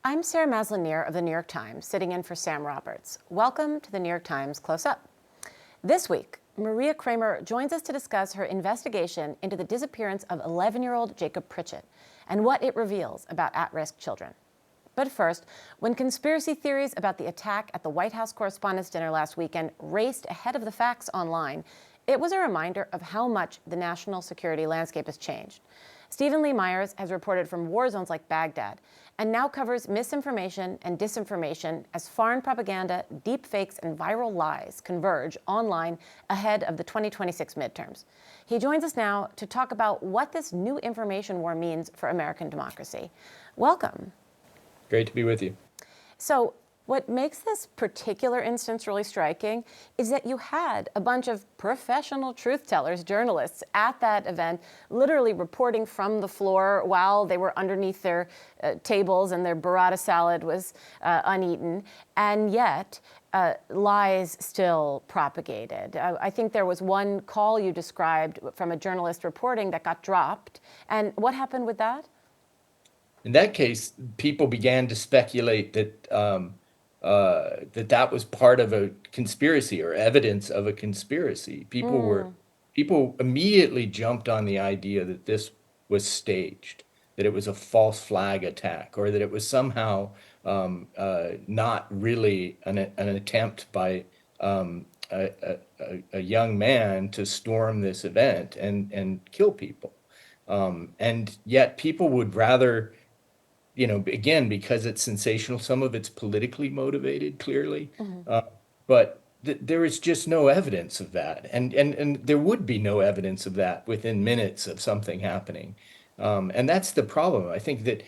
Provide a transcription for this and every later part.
I'm Sarah Maslin Nir of the New York Times, sitting in for Sam Roberts. Welcome to the New York Times Close Up. This week, Maria Cramer joins us to discuss her investigation into the disappearance of 11-year-old Jacob Pritchett and what it reveals about at-risk children. But first, when conspiracy theories about the attack at the White House Correspondents Dinner last weekend raced ahead of the facts online, it was a reminder of how much the national security landscape has changed. Stephen Lee Myers has reported from war zones like Baghdad and now covers misinformation and disinformation as foreign propaganda, deepfakes, and viral lies converge online ahead of the 2026 midterms. He joins us now to talk about what this new information war means for American democracy. Welcome. Great to be with you. So, what makes this particular instance really striking is that you had a bunch of professional truth tellers, journalists, at that event, literally reporting from the floor while they were underneath their tables and their burrata salad was uneaten, and yet lies still propagated. I think there was one call you described from a journalist reporting that got dropped. And what happened with that? In that case, people began to speculate that that was part of a conspiracy or evidence of a conspiracy. People immediately jumped on the idea that this was staged, that it was a false flag attack, or that it was somehow not really an attempt by a young man to storm this event and kill people. And yet people would rather, again, because it's sensational, some of it's politically motivated, clearly, but there is just no evidence of that. And there would be no evidence of that within minutes of something happening. And that's the problem. I think that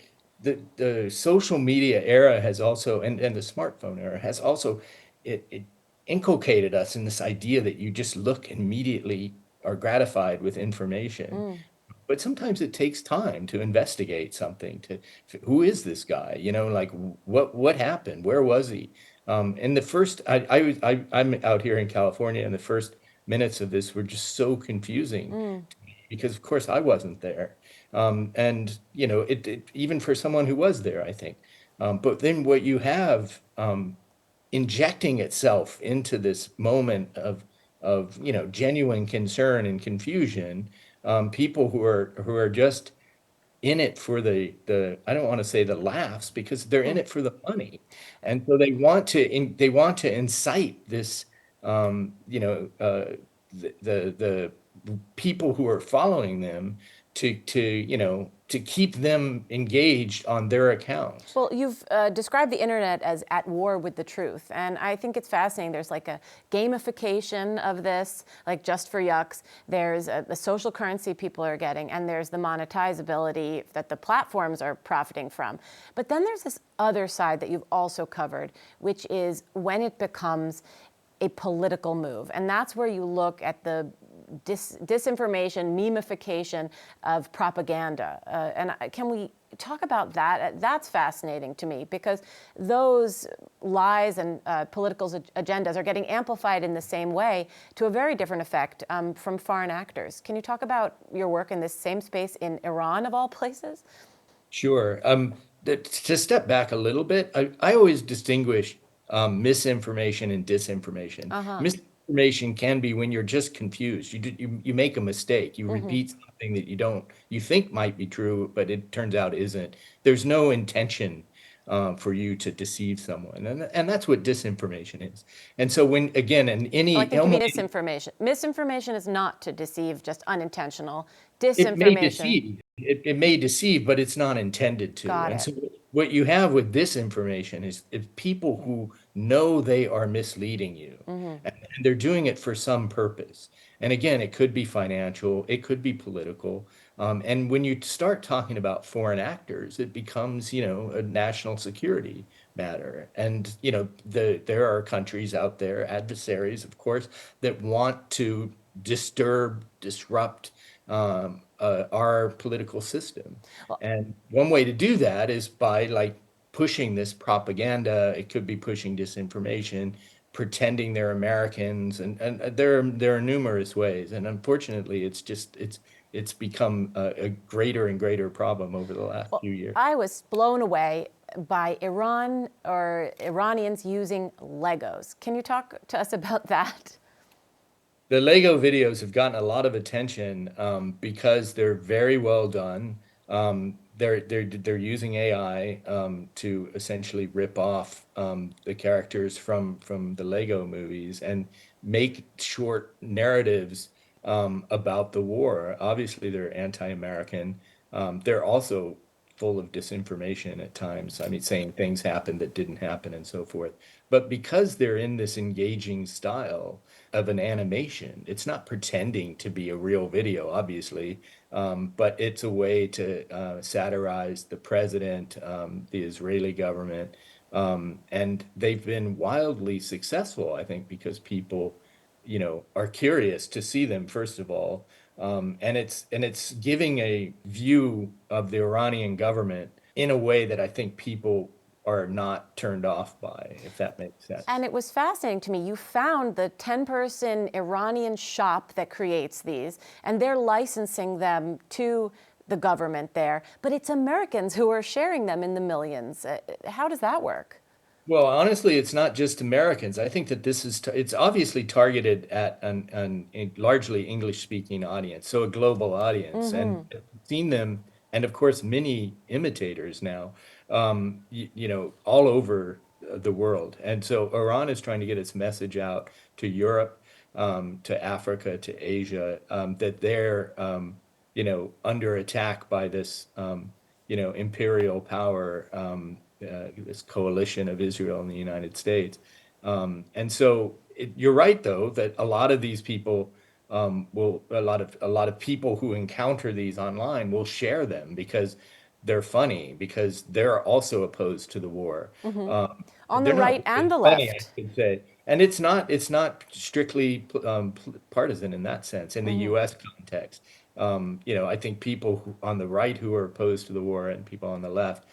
the social media era has also, and the smartphone era has also, it inculcated us in this idea that you just look immediately are gratified with information. But sometimes it takes time to investigate something. Who is this guy? Like what happened? Where was he? And I'm out here in California, and the first minutes of this were just so confusing to me because, of course, I wasn't there. And it even for someone who was there, I think. But then what you have injecting itself into this moment of genuine concern and confusion, people who are just in it for the I don't want to say the laughs, because they're in it for the money, and so they want to incite this, the people who are following them to keep them engaged on their accounts. Well, you've described the internet as at war with the truth, and I think it's fascinating. There's like a gamification of this, like Just for Yucks. There's the social currency people are getting, and there's the monetizability that the platforms are profiting from. But then there's this other side that you've also covered, which is when it becomes a political move. And that's where you look at the disinformation, memification of propaganda. And can we talk about that? That's fascinating to me, because those lies and political agendas are getting amplified in the same way to a very different effect from foreign actors. Can you talk about your work in this same space in Iran, of all places? Sure. To step back a little bit, I always distinguish misinformation and disinformation. Misinformation can be when you're just confused. You make a mistake. You repeat something that you think might be true, but it turns out isn't. There's no intention for you to deceive someone, and that's what disinformation is. And so when, again, in any, Oh, I think you mean disinformation. Misinformation is not to deceive, just unintentional. it may Disinformation. deceive. It may deceive, but it's not intended to. Got And it. so what you have with disinformation is people who know they are misleading you, and they're doing it for some purpose. And again, it could be financial, it could be political. And when you start talking about foreign actors, it becomes, a national security matter. And, there are countries out there, adversaries, of course, that want to disrupt our political system. And one way to do that is by pushing this propaganda. It could be pushing disinformation, pretending they're Americans, and there are numerous ways. And unfortunately, it's become a greater and greater problem over the last few years. I was blown away by Iran or Iranians using Legos. Can you talk to us about that? The Lego videos have gotten a lot of attention because they're very well done. They're using AI to essentially rip off the characters from the Lego movies and make short narratives about the war. Obviously, they're anti-American. They're also full of disinformation at times. I mean, saying things happened that didn't happen and so forth. But because they're in this engaging style of an animation, it's not pretending to be a real video, obviously, but it's a way to satirize the president, the Israeli government, and they've been wildly successful, I think, because people, are curious to see them, first of all. And it's giving a view of the Iranian government in a way that I think people are not turned off by, if that makes sense. And it was fascinating to me. You found the 10-person Iranian shop that creates these, and they're licensing them to the government there. But it's Americans who are sharing them in the millions. How does that work? Well, honestly, it's not just Americans. I think that it's obviously targeted at a largely English-speaking audience, so a global audience. And I've seen them, and of course, many imitators now, all over the world. And so Iran is trying to get its message out to Europe, to Africa, to Asia, that they're, under attack by this, imperial power. This coalition of Israel and the United States. And so you're right, though, that a lot of these people a lot of people who encounter these online will share them because they're funny, because they're also opposed to the war. On the They're not right and really the funny, I left. should say. And it's not strictly partisan in that sense in the U.S. context. I think people on the right who are opposed to the war and people on the left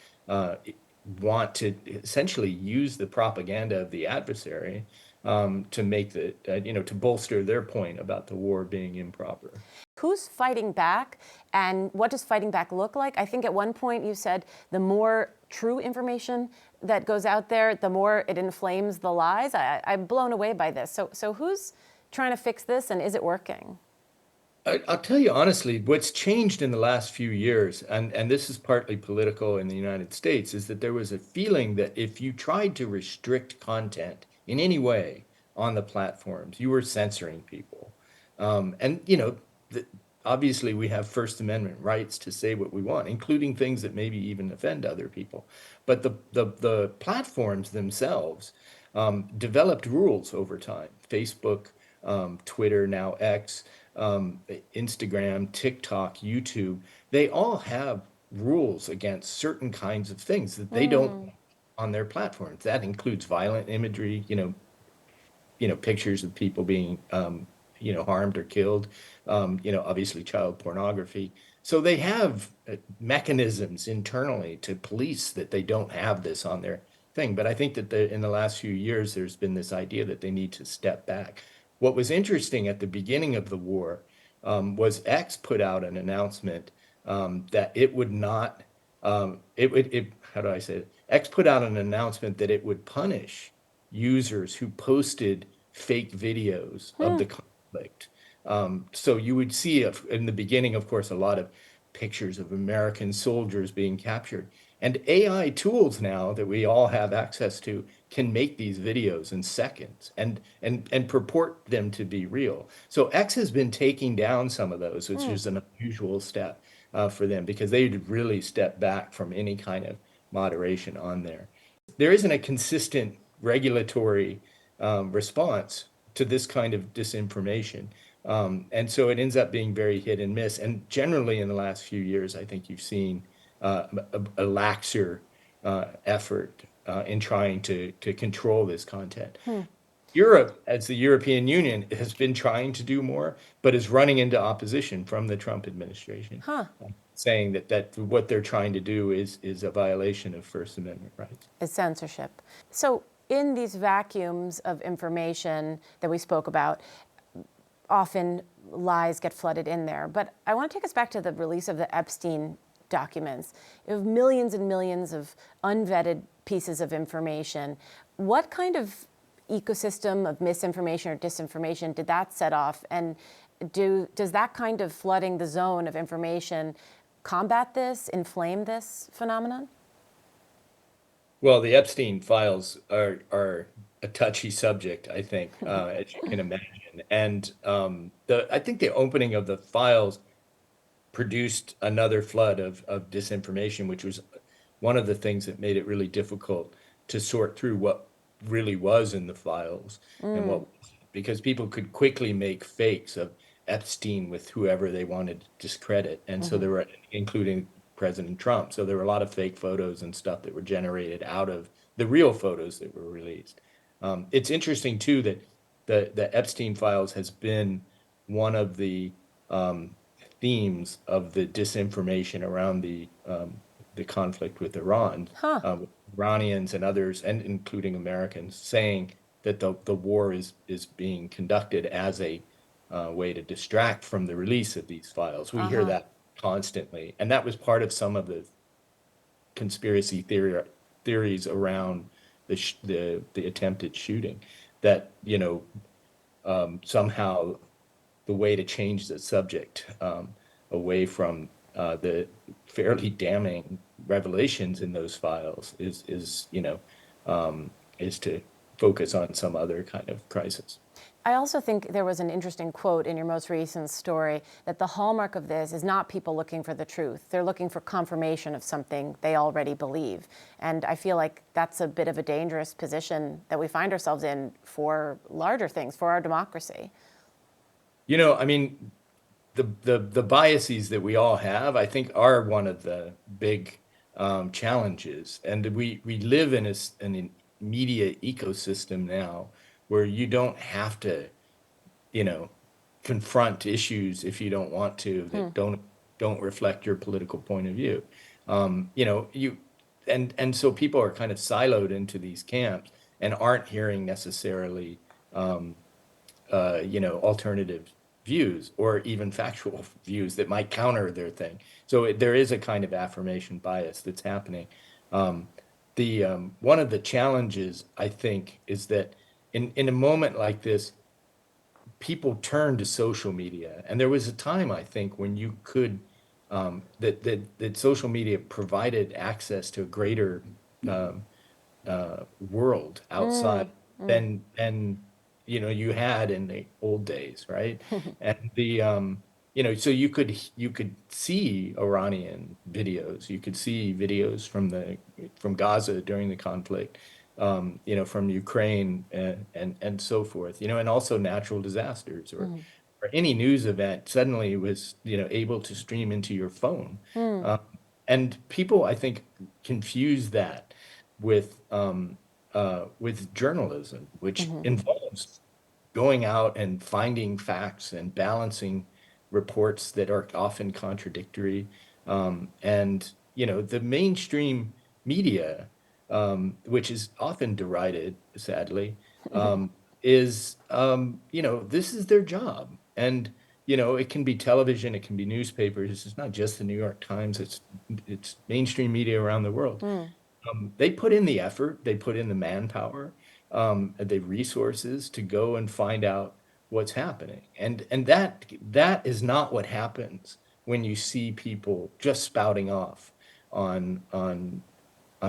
want to essentially use the propaganda of the adversary to make to bolster their point about the war being improper. Who's fighting back, and what does fighting back look like? I think at one point you said the more true information that goes out there, the more it inflames the lies. I'm blown away by this. So who's trying to fix this, and is it working? I'll tell you honestly, what's changed in the last few years, and this is partly political in the United States, is that there was a feeling that if you tried to restrict content in any way on the platforms, you were censoring people. And obviously we have First Amendment rights to say what we want, including things that maybe even offend other people. But the platforms themselves developed rules over time. Facebook, Twitter, now X, Instagram, TikTok, YouTube, they all have rules against certain kinds of things that they don't want on their platforms. That includes violent imagery, pictures of people being, harmed or killed, obviously child pornography. So they have mechanisms internally to police that they don't have this on their thing. But I think that in the last few years, there's been this idea that they need to step back. What was interesting at the beginning of the war was X put out an announcement that it would not, how do I say it? X put out an announcement that it would punish users who posted fake videos of the conflict. So you would see in the beginning, of course, a lot of pictures of American soldiers being captured. And AI tools now that we all have access to can make these videos in seconds and purport them to be real. So X has been taking down some of those, which is an unusual step for them because they'd really step back from any kind of moderation on there. There isn't a consistent regulatory response to this kind of disinformation. And so it ends up being very hit and miss. And generally, in the last few years, I think you've seen a laxer effort in trying to control this content. Europe, as the European Union, has been trying to do more, but is running into opposition from the Trump administration, saying that what they're trying to do is a violation of First Amendment rights. Is censorship. So in these vacuums of information that we spoke about, often lies get flooded in there. But I want to take us back to the release of the Epstein documents, you have millions and millions of unvetted pieces of information. What kind of ecosystem of misinformation or disinformation did that set off? And does that kind of flooding the zone of information combat this, inflame this phenomenon? Well, the Epstein files are a touchy subject, I think, as you can imagine. And I think the opening of the files produced another flood of disinformation, which was one of the things that made it really difficult to sort through what really was in the files and what, because people could quickly make fakes of Epstein with whoever they wanted to discredit. And so there were, including President Trump. So there were a lot of fake photos and stuff that were generated out of the real photos that were released. It's interesting too that the Epstein files has been one of the themes of the disinformation around the conflict with Iran, Iranians and others, and including Americans, saying that the war is being conducted as a way to distract from the release of these files. We hear that constantly, and that was part of some of the conspiracy theories around the attempted shooting. That somehow the way to change the subject away from the fairly damning revelations in those files is to focus on some other kind of crisis. I also think there was an interesting quote in your most recent story that the hallmark of this is not people looking for the truth. They're looking for confirmation of something they already believe. And I feel like that's a bit of a dangerous position that we find ourselves in for larger things, for our democracy. I mean, the biases that we all have, I think, are one of the big challenges. And we live in an media ecosystem now where you don't have to, confront issues if you don't want to that don't reflect your political point of view. And so people are kind of siloed into these camps and aren't hearing necessarily, alternative views or even factual views that might counter their thing. So there is a kind of affirmation bias that's happening. One of the challenges, I think, is that in a moment like this, people turn to social media, and there was a time, I think, when you could that social media provided access to a greater world outside than you had in the old days, right? And so you could see Iranian videos, you could see videos from Gaza during the conflict, from Ukraine and so forth, and also natural disasters or any news event suddenly was, able to stream into your phone. And people, I think, confuse that with journalism, which involves going out and finding facts and balancing reports that are often contradictory. And, the mainstream media, which is often derided, sadly, is, this is their job. And, it can be television, it can be newspapers. It's not just the New York Times, it's mainstream media around the world. They put in the effort, they put in the manpower, the resources to go and find out what's happening. And that is not what happens when you see people just spouting off on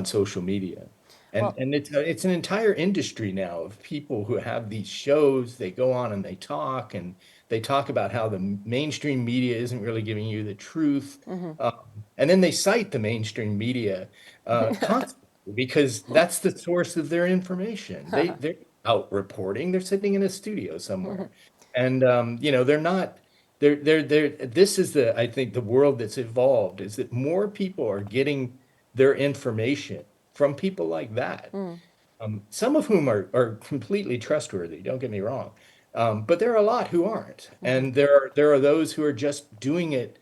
social media. And it's an entire industry now of people who have these shows. They go on and they talk about how the mainstream media isn't really giving you the truth. And then they cite the mainstream media constantly because that's the source of their information. They're out reporting. They're sitting in a studio somewhere. And they're not. This is I think the world that's evolved is that more people are getting their information from people like that. Some of whom are completely trustworthy, don't get me wrong. But there are a lot who aren't. And there are those who are just doing it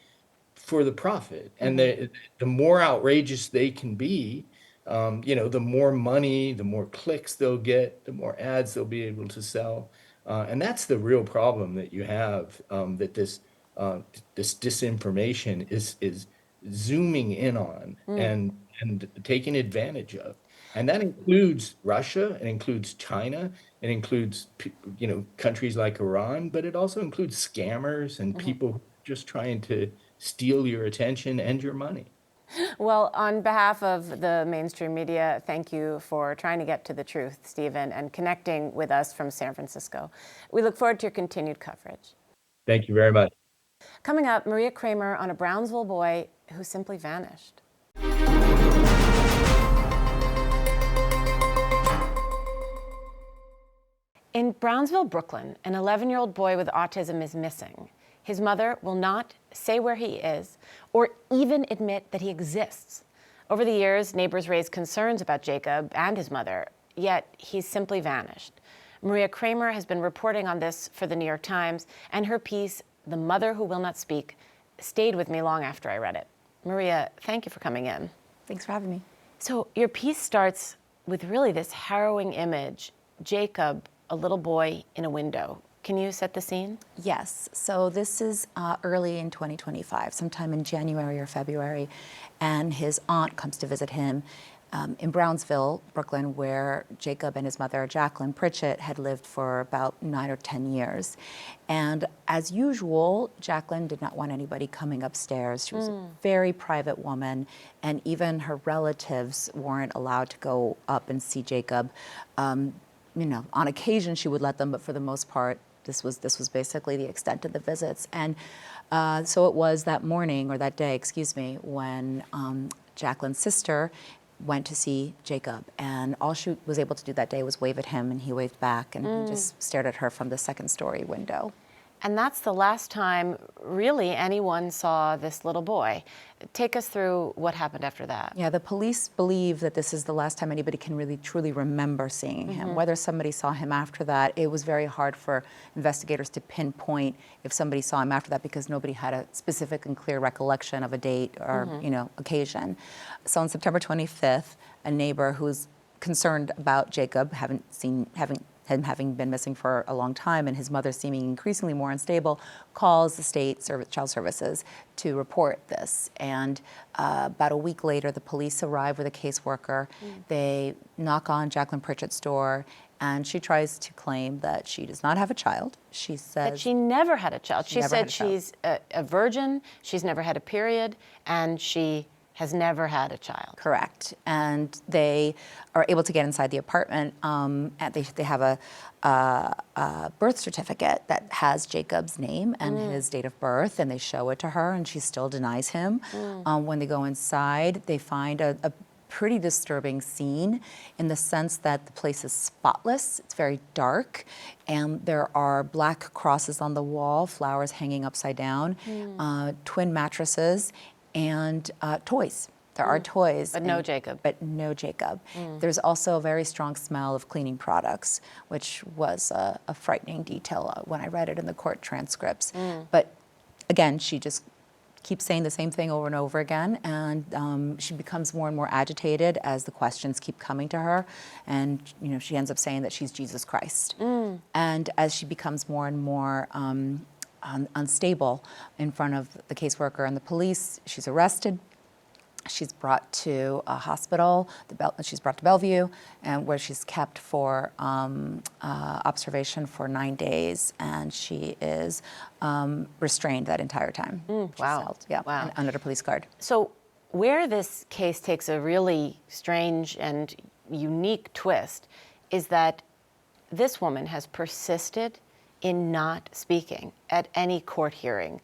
for the profit. And the more outrageous they can be, the more money, the more clicks they'll get, the more ads they'll be able to sell. And that's the real problem that you have, that this disinformation is zooming in on and taking advantage of. And that includes Russia, it includes China, it includes countries like Iran, but it also includes scammers and people just trying to steal your attention and your money. Well, on behalf of the mainstream media, thank you for trying to get to the truth, Stephen, and connecting with us from San Francisco. We look forward to your continued coverage. Thank you very much. Coming up, Maria Cramer on a Brownsville boy who simply vanished. In Brownsville, Brooklyn, an 11-year-old boy with autism is missing. His mother will not say where he is or even admit that he exists. Over the years, neighbors raised concerns about Jacob and his mother, yet he's simply vanished. Maria Cramer has been reporting on this for the New York Times, and her piece, The Mother Who Will Not Speak, stayed with me long after I read it. Maria, thank you for coming in. Thanks for having me. So your piece starts with really this harrowing image, Jacob, a little boy in a window. Can you set the scene? Yes. So this is early in 2025, sometime in January or February, and his aunt comes to visit him in Brownsville, Brooklyn, where Jacob and his mother, Jacob Pritchett, had lived for about 9 or 10 years. And as usual, Jacqueline did not want anybody coming upstairs. She was a very private woman, and even her relatives weren't allowed to go up and see Jacob. On occasion she would let them, but for the most part, this was basically the extent of the visits. And so it was that morning, or that day, excuse me, when Jacqueline's sister went to see Jacob, and all she was able to do that day was wave at him, and he waved back, and he just stared at her from the second-story window. And that's the last time, really, anyone saw this little boy. Take us through what happened after that. Yeah, the police believe that this is the last time anybody can really truly remember seeing him. Whether somebody saw him after that, it was very hard for investigators to pinpoint if somebody saw him after that, because nobody had a specific and clear recollection of a date or occasion. So on September 25th, a neighbor who's concerned about Jacob, having been missing for a long time, and his mother seeming increasingly more unstable, calls the state child services to report this. And about a week later, the police arrive with a caseworker. They knock on Jacqueline Pritchett's door, and she tries to claim that she does not have a child. She says that she never had a child. She said she's a virgin, she's never had a period, and she has never had a child. Correct. And they are able to get inside the apartment. And they have a birth certificate that has Jacob's name and his date of birth, and they show it to her, and she still denies him. When they go inside, they find a pretty disturbing scene in the sense that the place is spotless. It's very dark, and there are black crosses on the wall, flowers hanging upside down, twin mattresses, and toys. There are toys. But no Jacob. But no Jacob. There's also a very strong smell of cleaning products, which was a frightening detail when I read it in the court transcripts. But again, she just keeps saying the same thing over and over again, and she becomes more and more agitated as the questions keep coming to her, and she ends up saying that she's Jesus Christ. And as she becomes more and more unstable in front of the caseworker and the police, she's arrested. She's brought to a hospital. She's brought to Bellevue, and where she's kept for observation for 9 days, and she is restrained that entire time. Wow. Held, yeah, wow. Under the police guard. So where this case takes a really strange and unique twist is that this woman has persisted in not speaking at any court hearing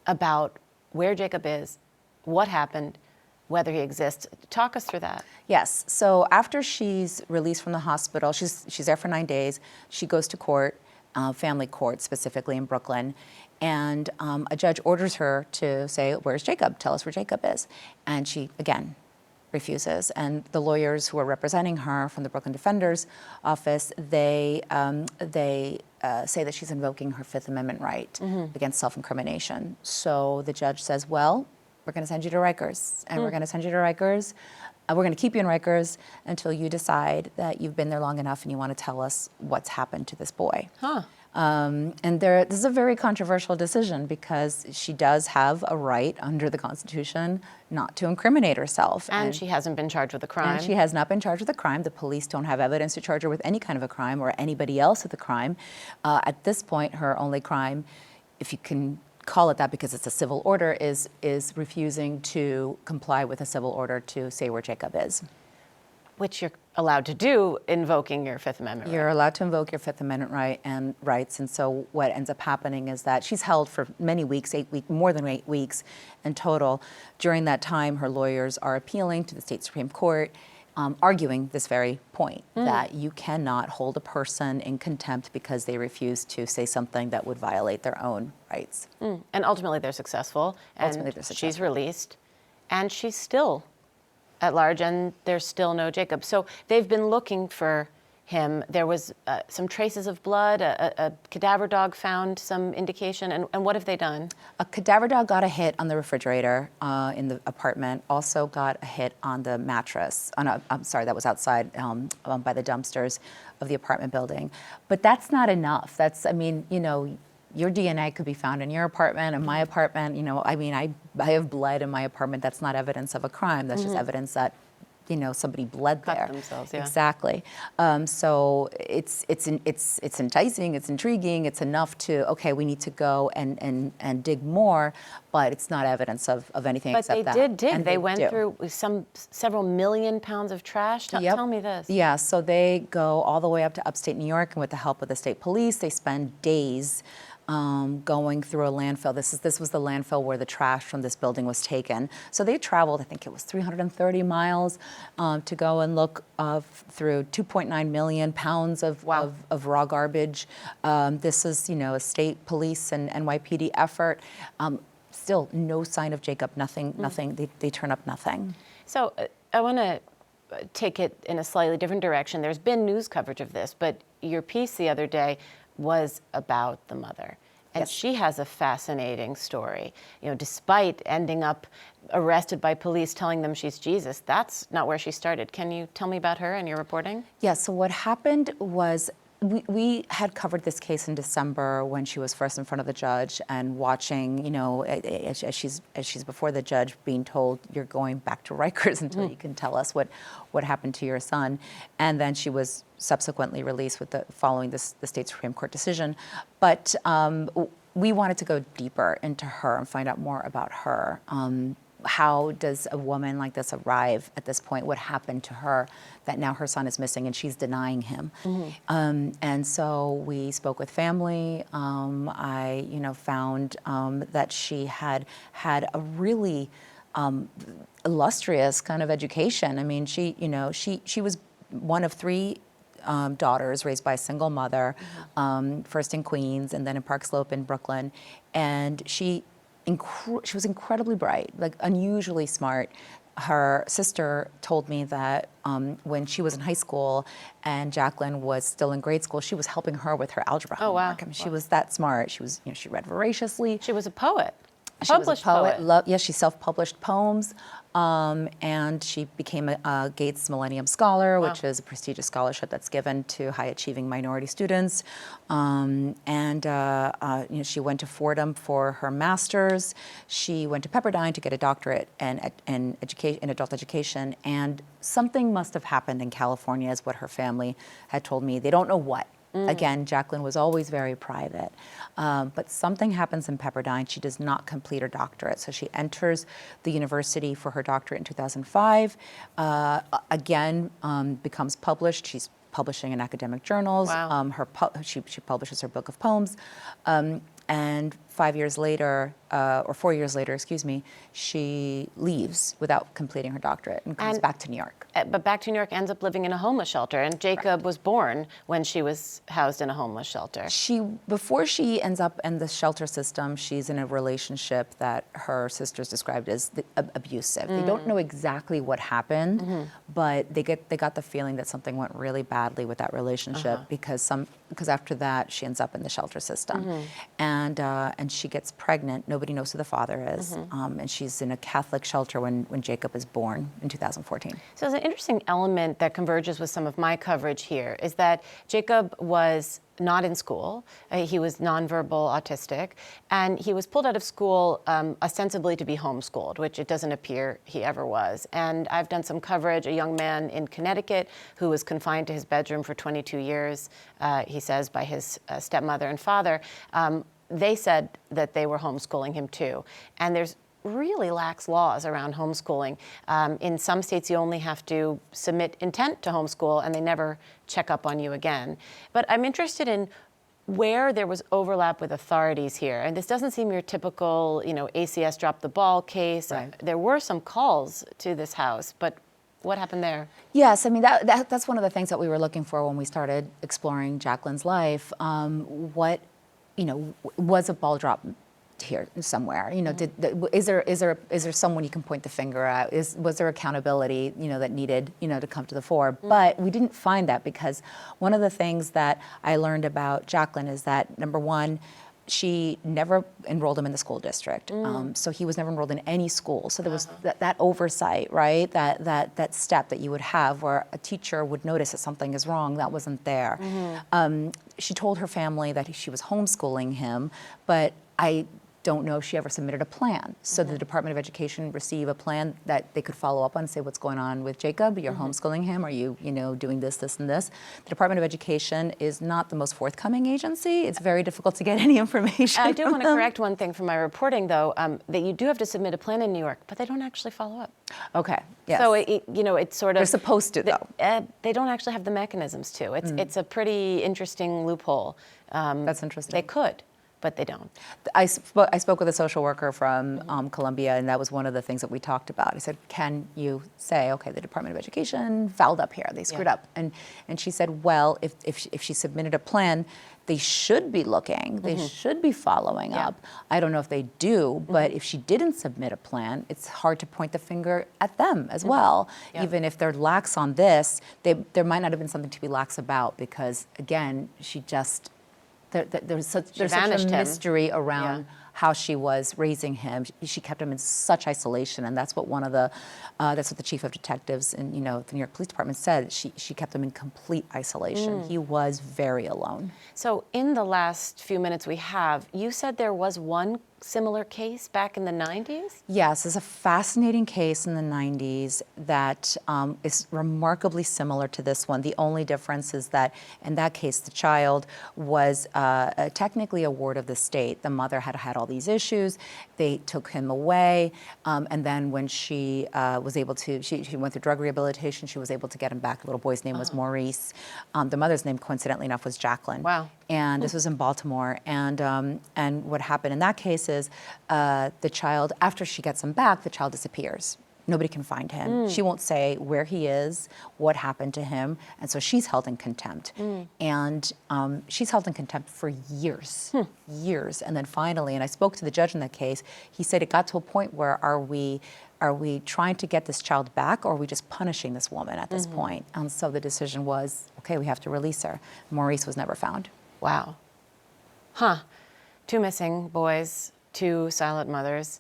about where Jacob is, what happened, whether he exists. Talk us through that. Yes. So after she's released from the hospital, she's there for 9 days. She goes to court, family court specifically in Brooklyn, and a judge orders her to say, "Where's Jacob? Tell us where Jacob is." And she, again, refuses. And the lawyers who are representing her from the Brooklyn Defender's Office, they say that she's invoking her Fifth Amendment right against self-incrimination. So the judge says, well, we're going to send you to Rikers, and we're going to send you to Rikers. We're going to keep you in Rikers until you decide that you've been there long enough and you want to tell us what's happened to this boy. And this is a very controversial decision because she does have a right under the Constitution not to incriminate herself. And she hasn't been charged with a crime. And she has not been charged with a crime. The police don't have evidence to charge her with any kind of a crime or anybody else with a crime. At this point, her only crime, if you can call it that because it's a civil order, is refusing to comply with a civil order to say where Jacob is. Which you're allowed to do, invoking your Fifth Amendment right. You're allowed to invoke your Fifth Amendment rights. And so what ends up happening is that she's held for many weeks, more than 8 weeks in total. During that time, her lawyers are appealing to the state Supreme Court, arguing this very point, that you cannot hold a person in contempt because they refuse to say something that would violate their own rights. And ultimately they're successful. And she's released. And she's still at large, and there's still no Jacob. So they've been looking for him. There was some traces of blood, a cadaver dog found some indication, and what have they done? A cadaver dog got a hit on the refrigerator in the apartment, also got a hit on the mattress. I'm sorry, that was outside by the dumpsters of the apartment building. But that's not enough. I mean, your DNA could be found in your apartment, in my apartment. I have blood in my apartment. That's not evidence of a crime. That's just evidence that, somebody bled there. Cut themselves, yeah. Exactly. So it's enticing. It's intriguing. It's enough to we need to go and dig more, but it's not evidence of anything except that. But they did dig. And they went through several million pounds of trash. Tell me this. Yeah. So they go all the way up to upstate New York, and with the help of the state police, they spend days going through a landfill. This was the landfill where the trash from this building was taken. So they traveled, I think it was 330 miles to go and look through 2.9 million pounds of raw garbage. This is, a state police and NYPD effort. Still no sign of Jacob, nothing. They turn up nothing. So I want to take it in a slightly different direction. There's been news coverage of this, but your piece the other day was about the mother. And she has a fascinating story. Despite ending up arrested by police telling them she's Jesus, that's not where she started. Can you tell me about her and your reporting? Yeah, so what happened was we had covered this case in December when she was first in front of the judge and watching, as she's before the judge being told, you're going back to Rikers until you can tell us what happened to your son. And then she was subsequently released following the state Supreme Court decision. But we wanted to go deeper into her and find out more about her. How does a woman like this arrive at this point? What happened to her that now her son is missing and she's denying him? And so we spoke with family. I, found that she had a really illustrious kind of education. I mean, she was one of 3 daughters raised by a single mother, first in Queens and then in Park Slope in Brooklyn, and she was incredibly bright, like unusually smart. Her sister told me that when she was in high school and Jacqueline was still in grade school, she was helping her with her algebra homework. I mean, she was that smart. She was, she read voraciously. She was a poet. She was a poet. Yes, she self-published poems, and she became a Gates Millennium Scholar, which is a prestigious scholarship that's given to high-achieving minority students. She went to Fordham for her master's. She went to Pepperdine to get a doctorate in adult education. And something must have happened in California, is what her family had told me. They don't know what. Again, Jacqueline was always very private. But something happens in Pepperdine. She does not complete her doctorate. So she enters the university for her doctorate in 2005. Becomes published. She's publishing in academic journals. She publishes her book of poems. And 4 years later, she leaves without completing her doctorate and comes back to New York. But back to New York, ends up living in a homeless shelter. And Jacob was born when she was housed in a homeless shelter. Before she ends up in the shelter system, she's in a relationship that her sisters described as abusive. They don't know exactly what happened, but they got the feeling that something went really badly with that relationship because after that she ends up in the shelter system, and she gets pregnant. Nobody knows who the father is. And she's in a Catholic shelter when Jacob is born in 2014. So there's an interesting element that converges with some of my coverage here is that Jacob was not in school. He was nonverbal autistic, and he was pulled out of school ostensibly to be homeschooled, which it doesn't appear he ever was. And I've done some coverage, a young man in Connecticut who was confined to his bedroom for 22 years, he says, by his stepmother and father. They said that they were homeschooling him too. And there's really lax laws around homeschooling. In some states, you only have to submit intent to homeschool, and they never check up on you again. But I'm interested in where there was overlap with authorities here. And this doesn't seem your typical, ACS dropped the ball case. Right. There were some calls to this house, but what happened there? Yes, I mean, that's one of the things that we were looking for when we started exploring Jacqueline's life. Was a ball drop here somewhere? Is there someone you can point the finger at? Was there accountability, that needed, to come to the fore? But we didn't find that, because one of the things that I learned about Jacqueline is that, number one, she never enrolled him in the school district. So he was never enrolled in any school. So there was that oversight, right? That step that you would have where a teacher would notice that something is wrong, that wasn't there. She told her family that she was homeschooling him, but I don't know if she ever submitted a plan. So the Department of Education received a plan that they could follow up on and say, what's going on with Jacob? You're homeschooling him? Are you, doing this, this, and this? The Department of Education is not the most forthcoming agency. It's very difficult to get any information. I do want to correct one thing from my reporting, though, that you do have to submit a plan in New York, but they don't actually follow up. Okay, yes. So, it's sort of... They're supposed to, though. They don't actually have the mechanisms to. It's a pretty interesting loophole. That's interesting. They could, but they don't. I spoke with a social worker from Columbia, and that was one of the things that we talked about. I said, can you say, okay, the Department of Education fouled up here, they screwed up. And she said, well, if she submitted a plan, they should be looking, they should be following up. I don't know if they do, but if she didn't submit a plan, it's hard to point the finger at them as well. Even if they're lax on this, there might not have been something to be lax about, because again, she just, there's such a mystery around how she was raising him. She kept him in such isolation, and that's what that's what the chief of detectives in the New York Police Department said. She kept him in complete isolation. He was very alone. So in the last few minutes we have, you said there was one similar case back in the 90s? Yes, there's a fascinating case in the 90s that is remarkably similar to this one. The only difference is that in that case, the child was technically a ward of the state. The mother had had all these issues. They took him away. And then when she was able to, she went through drug rehabilitation, she was able to get him back. The little boy's name was Maurice. The mother's name, coincidentally enough, was Jacqueline. Wow. And this was in Baltimore. And what happened in that case is the child, after she gets him back, the child disappears. Nobody can find him. She won't say where he is, what happened to him, and so she's held in contempt. And she's held in contempt for years, years. And then finally, and I spoke to the judge in that case, he said it got to a point where are we trying to get this child back, or are we just punishing this woman at this point? And so the decision was, okay, we have to release her. Maurice was never found. Wow. 2 missing boys, 2 silent mothers.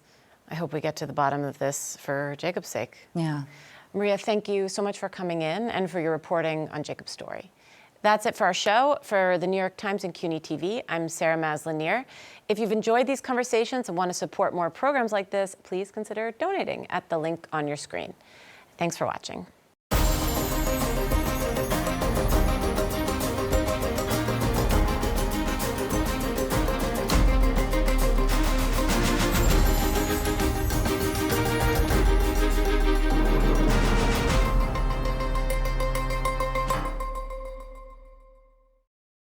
I hope we get to the bottom of this for Jacob's sake. Yeah. Maria, thank you so much for coming in and for your reporting on Jacob's story. That's it for our show. For the New York Times and CUNY TV, I'm Sarah Maslin Nir. If you've enjoyed these conversations and want to support more programs like this, please consider donating at the link on your screen. Thanks for watching.